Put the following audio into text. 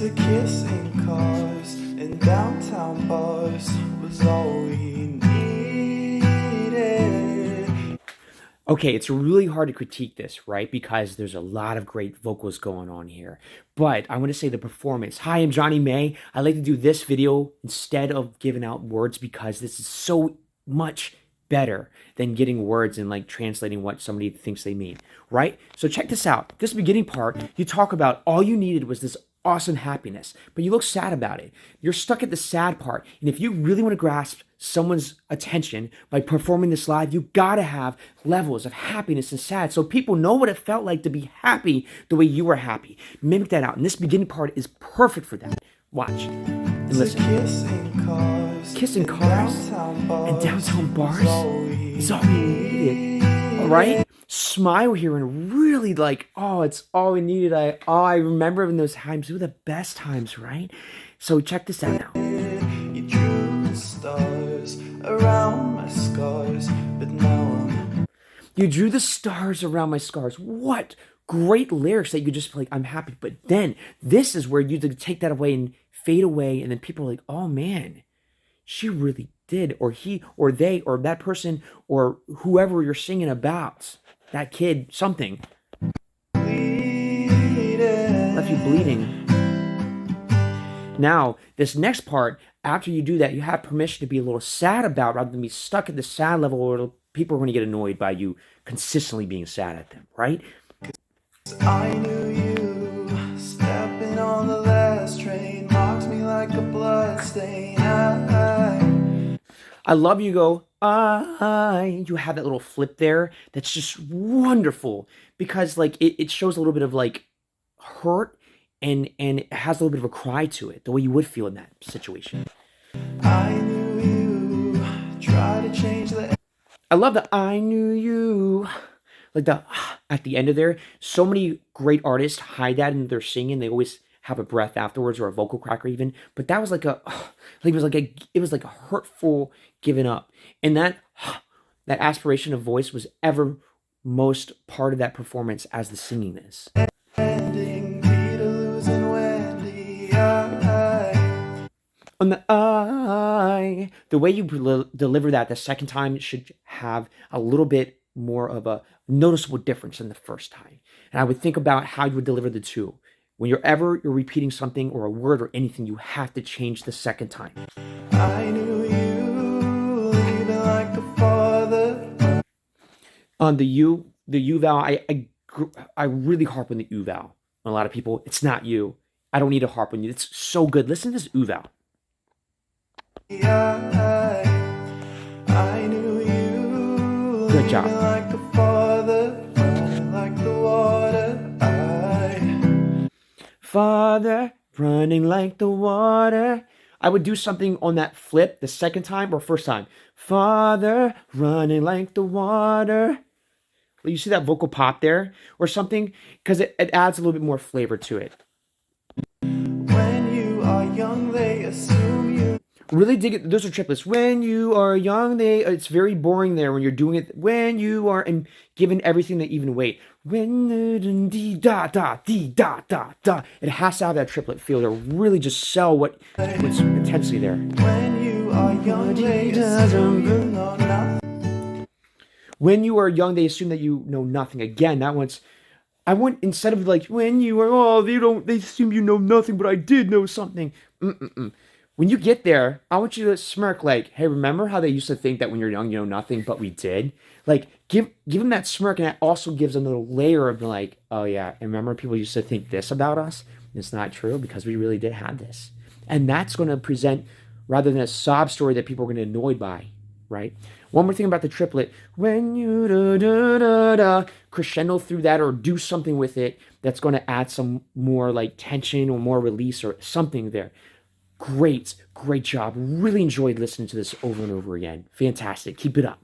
to kissing cars in downtown bars was all we needed. Okay, it's really hard to critique this, right? Because there's a lot of great vocals going on here. But I want to say the performance. Hi, I'm Johnny May. I like to do this video instead of giving out words because this is so much better than getting words and like translating what somebody thinks they mean, right? So check this out. This beginning part, you talk about all you needed was this awesome happiness, but you look sad about it. You're stuck at the sad part. And if you really want to grasp someone's attention by performing this live, you gotta have levels of happiness and sad so people know what it felt like to be happy the way you were happy. Mimic that out. And this beginning part is perfect for that. Watch and listen. Kissing cars and downtown bars is all we needed. All right? Smile here and really like, oh, it's all we needed. I remember in those times. They were the best times, right? So check this out now. You drew the stars around my scars, but now You drew the stars around my scars. What great lyrics that you just like, I'm happy. But then this is where you take that away and fade away. And then people are like, oh man, she really did. Or he or they or that person or whoever you're singing about. That kid, something. Left you bleeding. Now, this next part, after you do that, you have permission to be a little sad about rather than be stuck at the sad level where people are going to get annoyed by you consistently being sad at them, right? I knew you stepping on the last train marks me like a bloodstain. I love you go, you have that little flip there that's just wonderful because like it shows a little bit of like hurt and it has a little bit of a cry to it, the way you would feel in that situation. I knew you try to change the I love the I knew you. Like the at the end of there. So many great artists hide that in their singing. They always have a breath afterwards or a vocal cracker even. But that was like it was like a hurtful giving up. And that aspiration of voice was ever most part of that performance as the singing is. ending, Peter losing Wendy. On the I, the way you deliver that the second time should have a little bit more of a noticeable difference than the first time. And I would think about how you would deliver the two. When you're repeating something or a word or anything, you have to change the second time. I knew you leaving like a father. On the U vowel, I really harp on the U vowel. A lot of people, it's not you. I don't need to harp on you. It's so good. Listen to this U vowel. I knew you Good job. like a father, like the water. Father, running like the water. I would do something on that flip the second time or first time. Father, running like the water. You see that vocal pop there or something? Because it adds a little bit more flavor to it. When you are young, they assume you. Really dig it. Those are triplets. When you are young, it's very boring there when you're doing it. When you are and given everything that even weight. When dee da da dee da da da. It has to have that triplet feel to really just sell what's intensely there. When you are young, they assume you know nothing. When you are young, they assume that you know nothing. Again, that one's. I want instead of like when you are they assume you know nothing, but I did know something. When you get there, I want you to smirk like, hey, remember how they used to think that when you're young, you know nothing, but we did? Like, give them that smirk, and that also gives them a little layer of like, oh yeah, and remember people used to think this about us? It's not true because we really did have this. And that's going to present, rather than a sob story that people are going to be annoyed by, right? One more thing about the triplet. When you da-da-da-da, crescendo through that or do something with it that's going to add some more like tension or more release or something there. Great job. Really enjoyed listening to this over and over again. Fantastic. Keep it up.